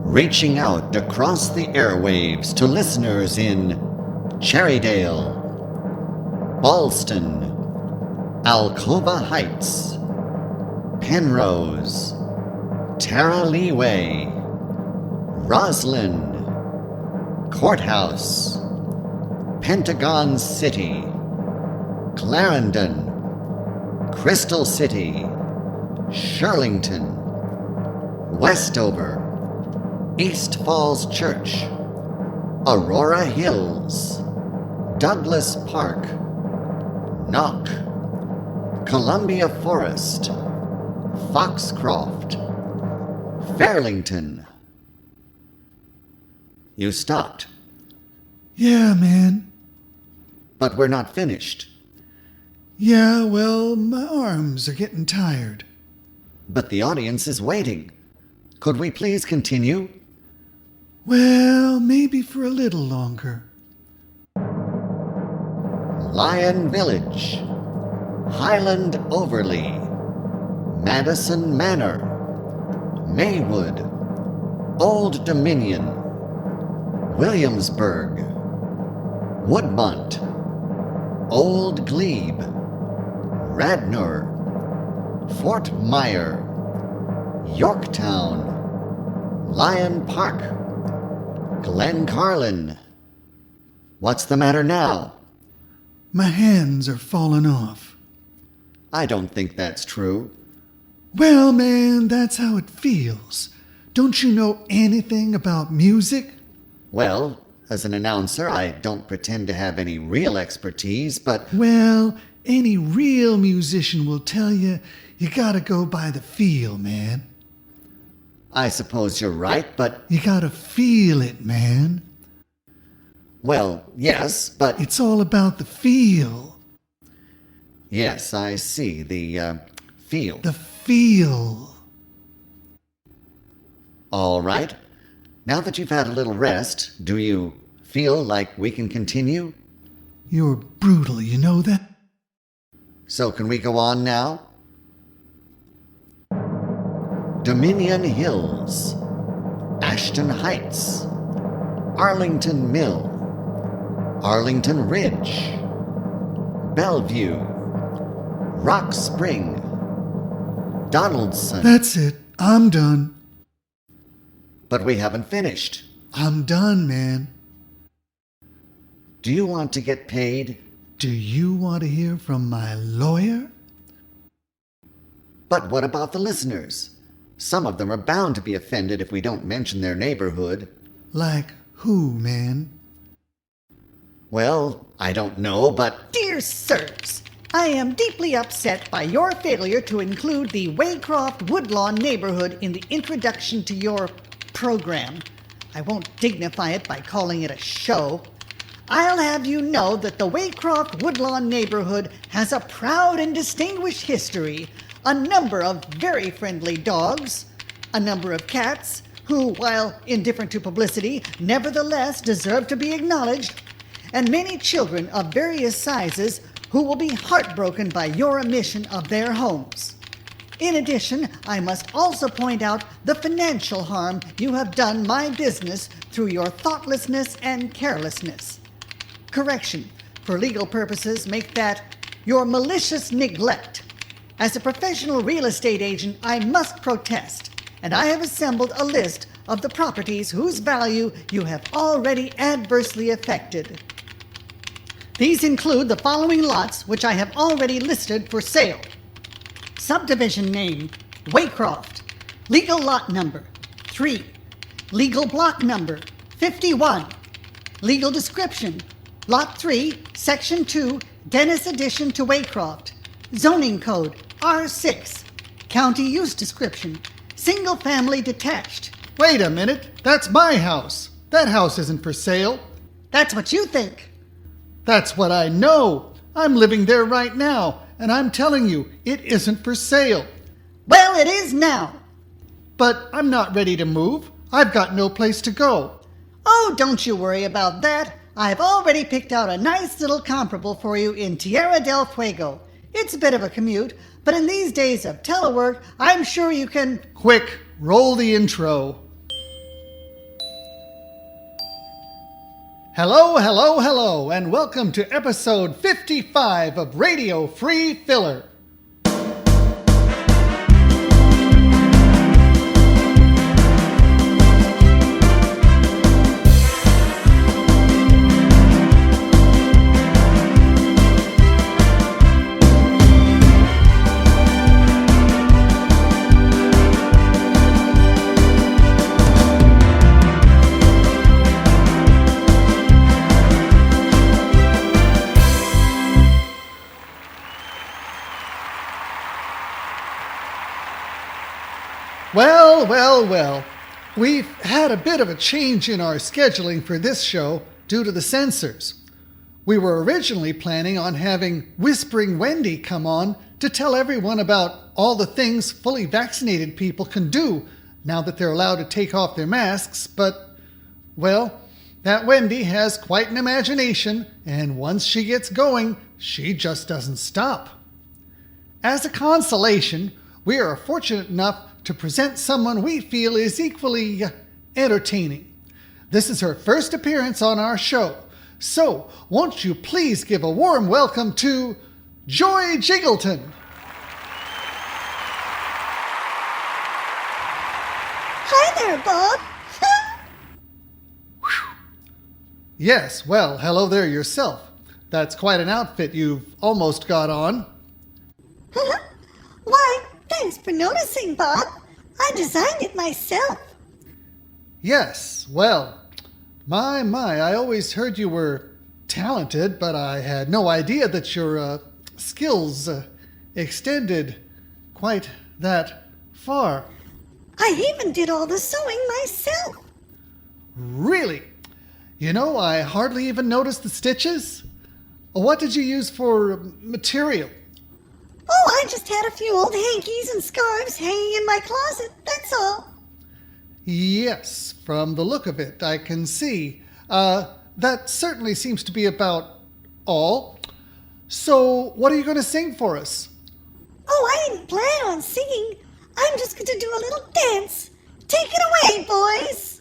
reaching out across the airwaves to listeners in Cherrydale, Ballston, Alcova Heights, Penrose, Tara Leeway, Roslyn, Courthouse, Pentagon City, Clarendon, Crystal City, Shirlington, Westover, East Falls Church, Aurora Hills, Douglas Park, Knock, Columbia Forest, Foxcroft, Fairlington. You stopped. Yeah, man. But we're not finished. Yeah, well, my arms are getting tired. But the audience is waiting. Could we please continue? Well, maybe for a little longer. Lion Village, Highland Overley, Madison Manor, Maywood, Old Dominion, Williamsburg, Woodmont, Old Glebe, Radnor, Fort Myer, Yorktown, Lyon Park, Glencarlin. What's the matter now? My hands are falling off. I don't think that's true. Well, man, that's how it feels. Don't you know anything about music? Well, as an announcer, I don't pretend to have any real expertise, but... Well, any real musician will tell you gotta go by the feel, man. I suppose you're right, but... You gotta feel it, man. Well, yes, but... It's all about the feel. Yes, I see. The, feel. The feel. All right. Now that you've had a little rest, do you feel like we can continue? You're brutal, you know that? So can we go on now? Dominion Hills, Ashton Heights, Arlington Mill, Arlington Ridge, Bellevue, Rock Spring, Donaldson. That's it. I'm done. But we haven't finished. I'm done, man. Do you want to get paid? Do you want to hear from my lawyer? But what about the listeners? Some of them are bound to be offended if we don't mention their neighborhood. Like who, man? Well, I don't know, but... Dear sirs, I am deeply upset by your failure to include the Waycroft Woodlawn neighborhood in the introduction to your program. I won't dignify it by calling it a show. I'll have you know that the Waycroft Woodlawn neighborhood has a proud and distinguished history, a number of very friendly dogs, a number of cats who, while indifferent to publicity, nevertheless deserve to be acknowledged, and many children of various sizes who will be heartbroken by your omission of their homes. In addition, I must also point out the financial harm you have done my business through your thoughtlessness and carelessness. Correction, for legal purposes, make that your malicious neglect. As a professional real estate agent, I must protest, and I have assembled a list of the properties whose value you have already adversely affected. These include the following lots, which I have already listed for sale. Subdivision name, Waycroft. Legal lot number, 3. Legal block number, 51. Legal description, Lot 3, Section 2, Dennis addition to Waycroft. Zoning code, R6. County use description, single family detached. Wait a minute. That's my house. That house isn't for sale. That's what you think. That's what I know. I'm living there right now, and I'm telling you, it isn't for sale. Well, it is now. But I'm not ready to move. I've got no place to go. Oh, don't you worry about that. I've already picked out a nice little comparable for you in Tierra del Fuego. It's a bit of a commute, but in these days of telework, I'm sure you can... Quick, roll the intro. Hello, hello, hello, and welcome to episode 55 of Radio Free Filler. Well. We've had a bit of a change in our scheduling for this show due to the censors. We were originally planning on having Whispering Wendy come on to tell everyone about all the things fully vaccinated people can do now that they're allowed to take off their masks, but, well, that Wendy has quite an imagination, and once she gets going, she just doesn't stop. As a consolation, we are fortunate enough to present someone we feel is equally entertaining. This is her first appearance on our show, so won't you please give a warm welcome to Joy Jiggleton. Hi there, Bob. Yes, well, hello there yourself. That's quite an outfit you've almost got on. Why, thanks for noticing, Bob. I designed it myself. Yes, well, my, I always heard you were talented, but I had no idea that your skills extended quite that far. I even did all the sewing myself. Really? You know, I hardly even noticed the stitches. What did you use for material? Oh, I just had a few old hankies and scarves hanging in my closet, that's all. Yes, from the look of it, I can see. That certainly seems to be about all. So, what are you going to sing for us? Oh, I didn't plan on singing. I'm just going to do a little dance. Take it away, boys.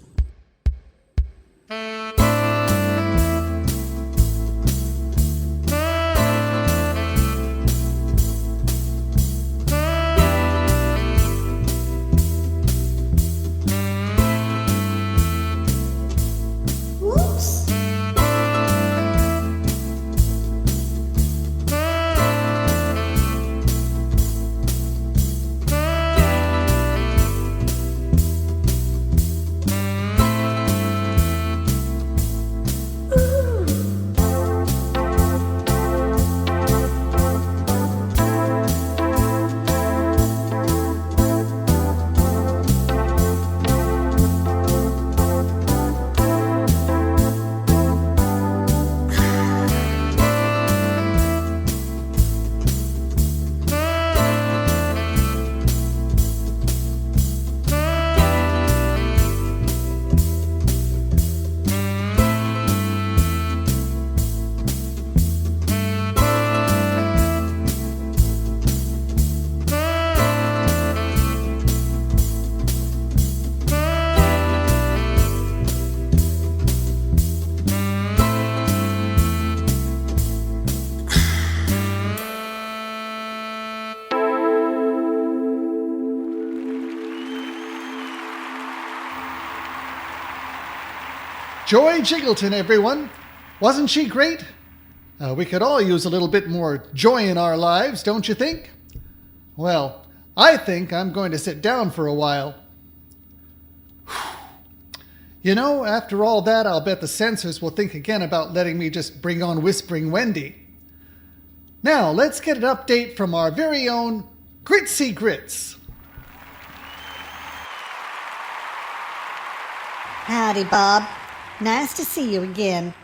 Oops. Joy Jiggleton, everyone. Wasn't she great? We could all use a little bit more joy in our lives, don't you think? Well, I think I'm going to sit down for a while. You know, after all that, I'll bet the censors will think again about letting me just bring on Whispering Wendy. Now, let's get an update from our very own Gritsy Grits. Howdy, Bob. Nice to see you again.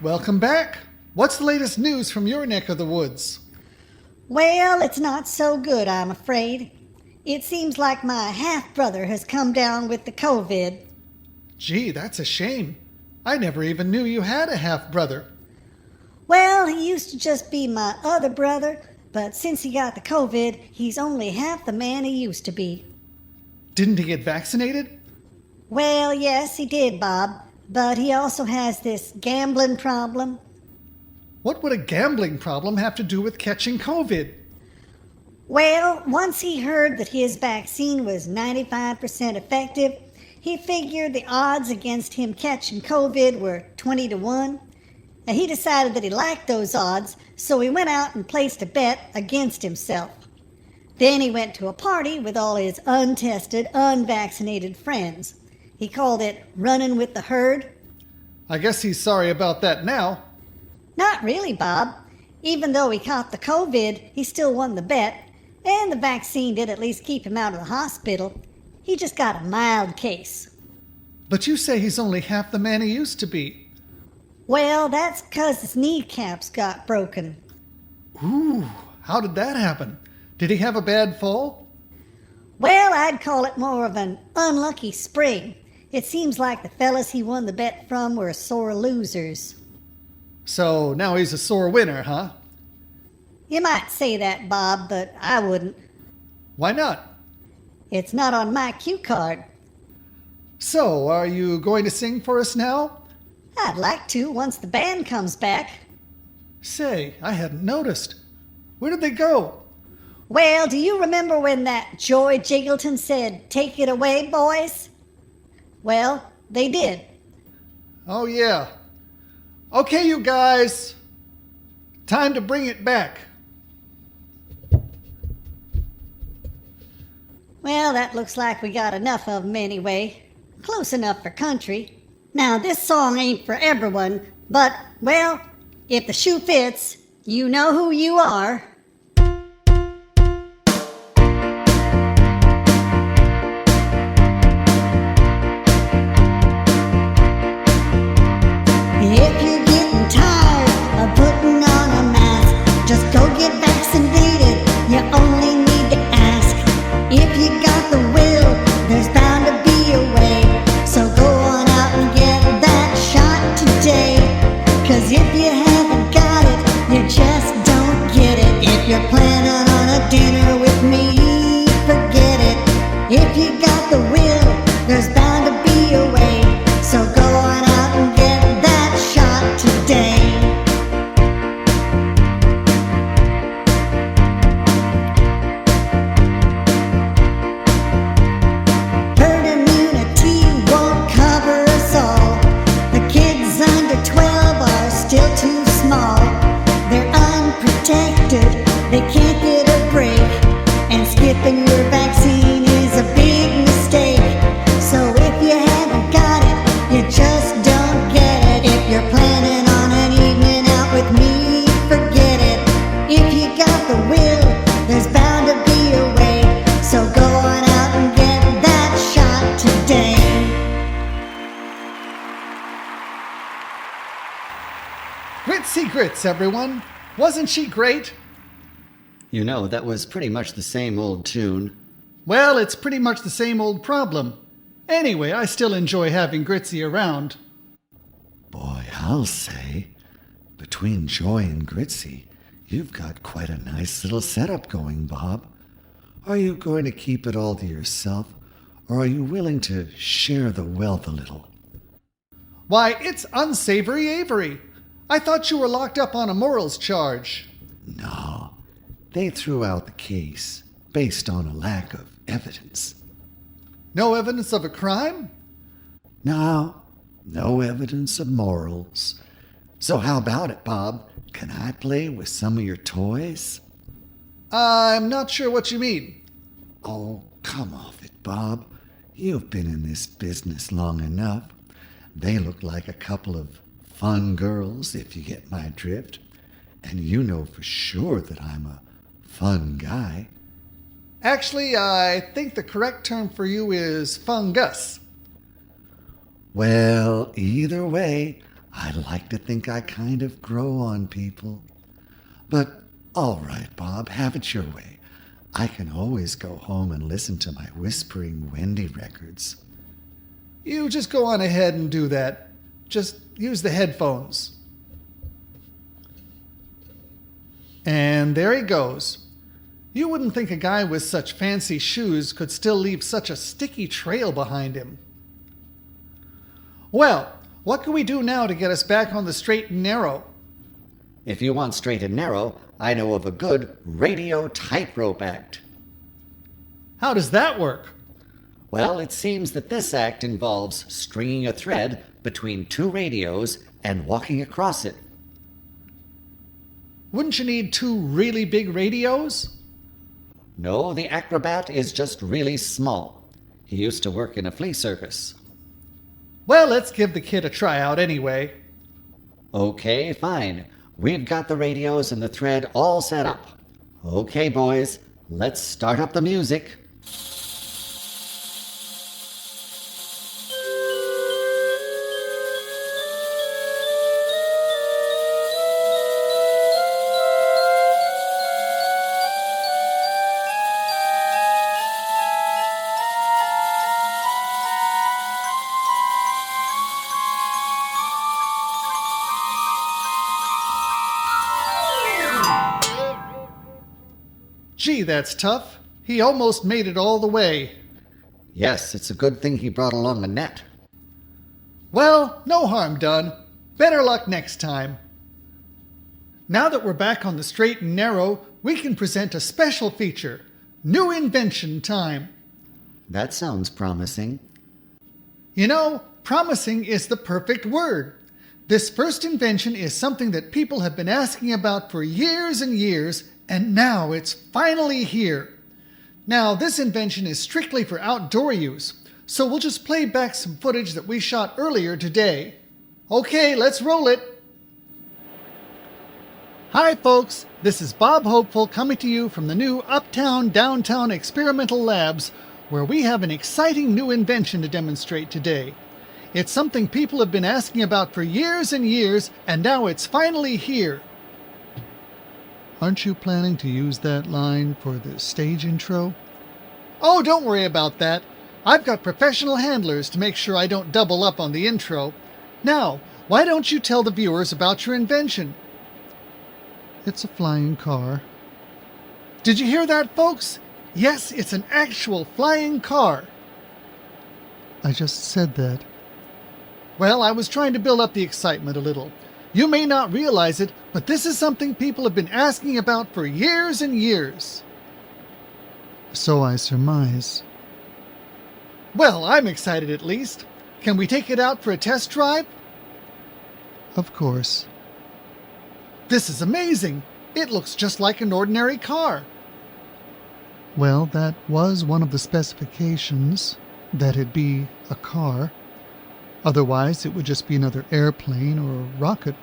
Welcome back. What's the latest news from your neck of the woods? Well, it's not so good, I'm afraid. It seems like my half-brother has come down with the COVID. Gee, that's a shame. I never even knew you had a half-brother. Well, he used to just be my other brother, but since he got the COVID, he's only half the man he used to be. Didn't he get vaccinated? Well, yes, he did, Bob. but he also has this gambling problem. What would a gambling problem have to do with catching COVID? Well, once he heard that his vaccine was 95% effective, he figured the odds against him catching COVID were 20 to 1. And he decided that he liked those odds, so he went out and placed a bet against himself. Then he went to a party with all his untested, unvaccinated friends. He called it running with the herd. I guess he's sorry about that now. Not really, Bob. Even though he caught the COVID, he still won the bet, and the vaccine did at least keep him out of the hospital. He just got a mild case. But you say he's only half the man he used to be. Well, that's 'cause his kneecaps got broken. Ooh, how did that happen? Did he have a bad fall? Well, I'd call it more of an unlucky spring. It seems like the fellas he won the bet from were sore losers. So now he's a sore winner, huh? You might say that, Bob, but I wouldn't. Why not? It's not on my cue card. So, are you going to sing for us now? I'd like to once the band comes back. Say, I hadn't noticed. Where did they go? Well, do you remember when that Joy Jiggleton said, "Take it away, boys"? Well, they did. Oh, yeah. Okay, you guys. Time to bring it back. Well, that looks like we got enough of 'em anyway. Close enough for country. Now, this song ain't for everyone, but, well, if the shoe fits, you know who you are. If you're getting tired of putting on a mask, just go get vaccinated. You only need to ask. If you got the will, there's bound to be a way. So go on out and get that shot today. 'Cause if you haven't got it, you just don't get it. If you're planning on a dinner with me, forget it. If you got the will, there's bound to be a way. So go on out and get that shot today. Herd immunity won't cover us all. The kids under 12 are still too small. They're unprotected, they can't get a break. And skipping your vaccine is a big mistake. So if you haven't got it, you just don't get it. If you're planning on an evening out with me, forget it. If you got the will, there's bound to be a way. So go on out and get that shot today. Gritsy Grits, everyone. Wasn't she great? You know, that was pretty much the same old tune. Well, it's pretty much the same old problem. Anyway, I still enjoy having Gritsy around. Boy, I'll say, between Joy and Gritsy, you've got quite a nice little setup going, Bob. Are you going to keep it all to yourself, or are you willing to share the wealth a little? Why, it's unsavory Avery. I thought you were locked up on a morals charge. No, they threw out the case based on a lack of evidence. No evidence of a crime? No evidence of morals. So how about it, Bob? Can I play with some of your toys? I'm not sure what you mean. Oh, come off it, Bob. You've been in this business long enough. They look like a couple of fun girls, if you get my drift. And you know for sure that I'm a fun guy. Actually, I think the correct term for you is fungus. Well, either way, I like to think I kind of grow on people. But all right, Bob, have it your way. I can always go home and listen to my Whispering Wendy records. You just go on ahead and do that. Just use the headphones. And there he goes. You wouldn't think a guy with such fancy shoes could still leave such a sticky trail behind him. Well, What can we do now to get us back on the straight and narrow? If you want straight and narrow, I know of a good radio tightrope act. How does that work? Well, it seems that this act involves stringing a thread between two radios and walking across it. Wouldn't you need two really big radios? No, the acrobat is just really small. He used to work in a flea circus. Well, let's give the kid a tryout anyway. Okay, fine. We've got the radios and the thread all set up. Okay, boys, let's start up the music. Gee, that's tough. He almost made it all the way. Yes, it's a good thing he brought along a net. Well, no harm done. Better luck next time. Now that we're back on the straight and narrow, we can present a special feature, New Invention Time. That sounds promising. You know, promising is the perfect word. This first invention is something that people have been asking about for years and years, and now it's finally here. Now, this invention is strictly for outdoor use, so we'll just play back some footage that we shot earlier today. Okay, let's roll it. Hi folks, this is Bob Hopeful coming to you from the new Uptown Downtown Experimental Labs, where we have an exciting new invention to demonstrate today. It's something people have been asking about for years and years, and now it's finally here. Aren't you planning to use that line for the stage intro? Oh, don't worry about that. I've got professional handlers to make sure I don't double up on the intro. Now, why don't you tell the viewers about your invention? It's a flying car. Did you hear that, folks? Yes, it's an actual flying car. I just said that. Well, I was trying to build up the excitement a little. You may not realize it, but this is something people have been asking about for years and years. So I surmise. Well, I'm excited at least. Can we take it out for a test drive? Of course. This is amazing. It looks just like an ordinary car. Well, that was one of the specifications, that it be a car. Otherwise, it would just be another airplane or a rocket.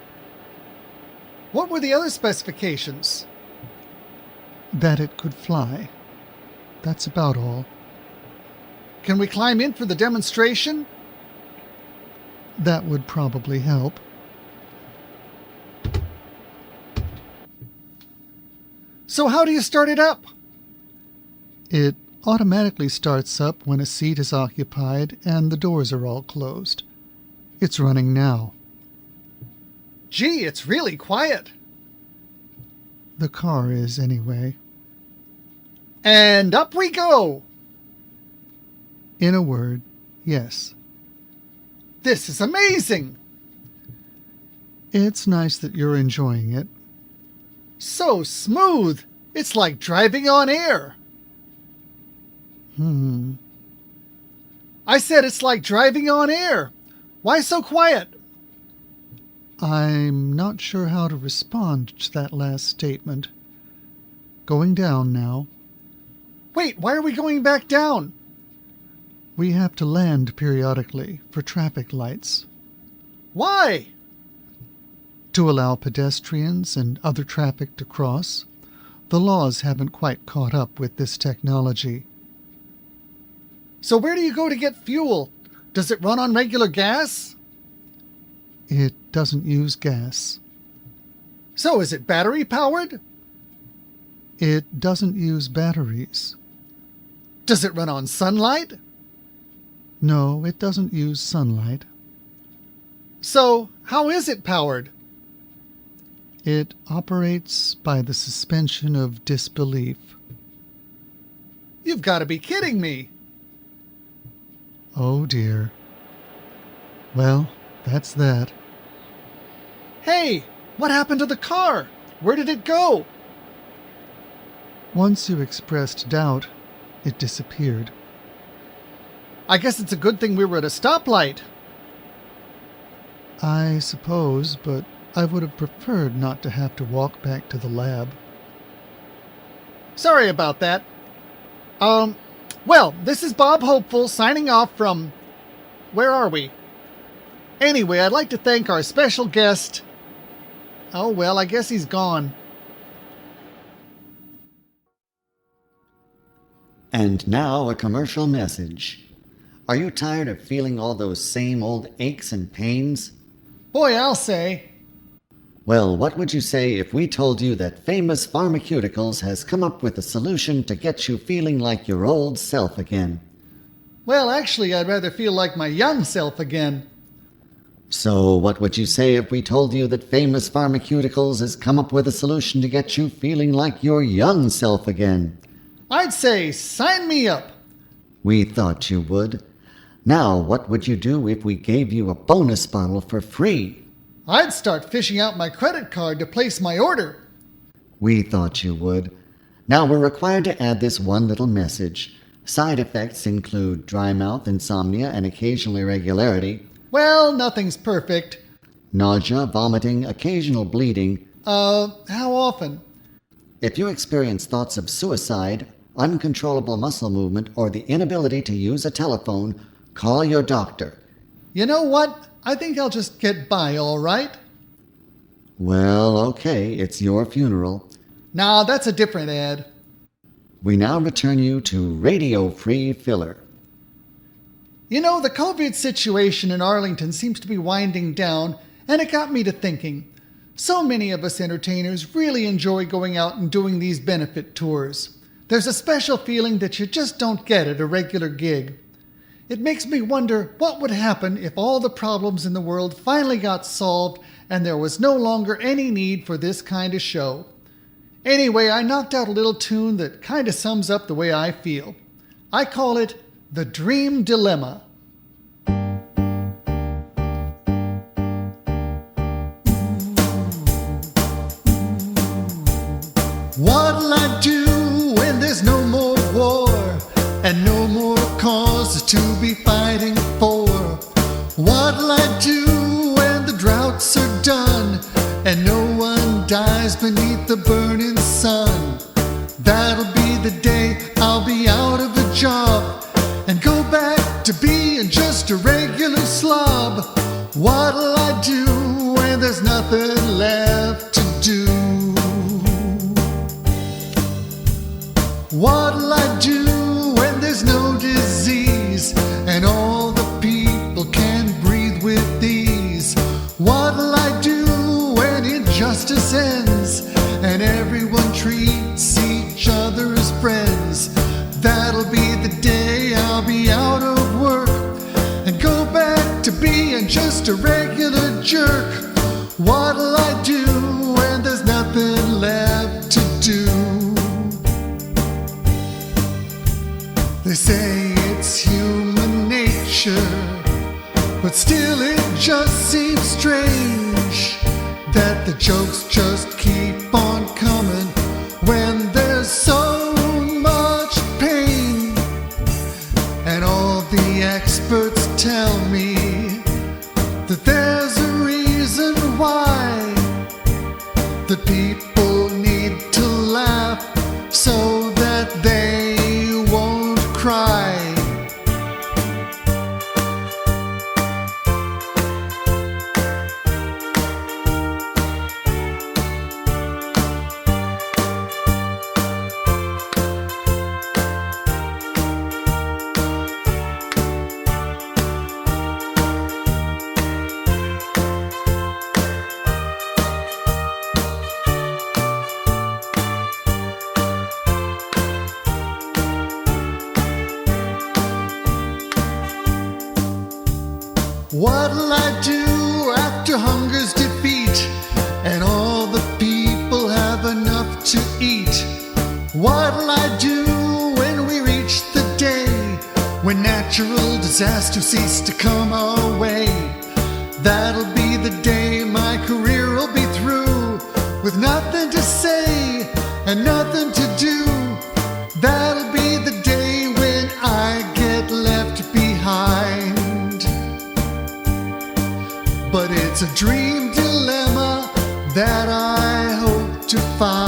What were the other specifications? That it could fly. That's about all. Can we climb in for the demonstration? That would probably help. So how do you start it up? It automatically starts up when a seat is occupied and the doors are all closed. It's running now. Gee, it's really quiet. The car is, anyway. And up we go! In a word, yes. This is amazing! It's nice that you're enjoying it. So smooth! It's like driving on air. I said it's like driving on air. Why so quiet? I'm not sure how to respond to that last statement. Going down now. Wait, why are we going back down? We have to land periodically for traffic lights. Why? To allow pedestrians and other traffic to cross. The laws haven't quite caught up with this technology. So where do you go to get fuel? Does it run on regular gas? It doesn't use gas. So is it battery powered? It doesn't use batteries. Does it run on sunlight? No, it doesn't use sunlight. So how is it powered? It operates by the suspension of disbelief. You've got to be kidding me. Oh dear. Well, that's that. Hey, what happened to the car? Where did it go? Once you expressed doubt, it disappeared. I guess it's a good thing we were at a stoplight. I suppose, but I would have preferred not to have to walk back to the lab. Sorry about that. Well, this is Bob Hopeful signing off from... Where are we? Anyway, I'd like to thank our special guest. Oh, well, I guess he's gone. And now a commercial message. Are you tired of feeling all those same old aches and pains? Boy, I'll say. Well, what would you say if we told you that Famous Pharmaceuticals has come up with a solution to get you feeling like your old self again? Well, actually, I'd rather feel like my young self again. So, what would you say if we told you that Famous Pharmaceuticals has come up with a solution to get you feeling like your young self again? I'd say, sign me up. We thought you would. Now, what would you do if we gave you a bonus bottle for free? I'd start fishing out my credit card to place my order. We thought you would. Now we're required to add this one little message. Side effects include dry mouth, insomnia, and occasional irregularity. Well, nothing's perfect. Nausea, vomiting, occasional bleeding. How often? If you experience thoughts of suicide, uncontrollable muscle movement, or the inability to use a telephone, call your doctor. You know what? I think I'll just get by, all right? Well, okay, it's your funeral. Nah, that's a different ad. We now return you to Radio Free Filler. You know, the COVID situation in Arlington seems to be winding down, and it got me to thinking. So many of us entertainers really enjoy going out and doing these benefit tours. There's a special feeling that you just don't get at a regular gig. It makes me wonder what would happen if all the problems in the world finally got solved and there was no longer any need for this kind of show. Anyway, I knocked out a little tune that kind of sums up the way I feel. I call it The Dream Dilemma. What'll I do when there's no more war and no more cause to be fighting for? What'll I do when the droughts are done and no one dies beneath the burning sun? That'll be the day I'll be out of a job and go back to being just a regular slob. What'll I do when there's nothing left to do? What'll I do when there's no disease and all the people can breathe with ease? What'll I do when injustice ends and everyone treats each other as friends? That'll be the day I'll be out of work and go back to being just a regular jerk. What'll I do when there's nothing left to do? They say it's human nature, but still it just seems strange that the jokes just keep on coming when there's so much pain. And all the experts tell me that there's a reason why, that people need to laugh so that they won't cry. What'll I do after hunger's defeat and all the people have enough to eat? What'll I do when we reach the day when natural disasters cease to come our way? That'll be the day my career will be through, with nothing to say and nothing to do. That'll be the day when I get left behind. But it's a dream dilemma that I hope to find.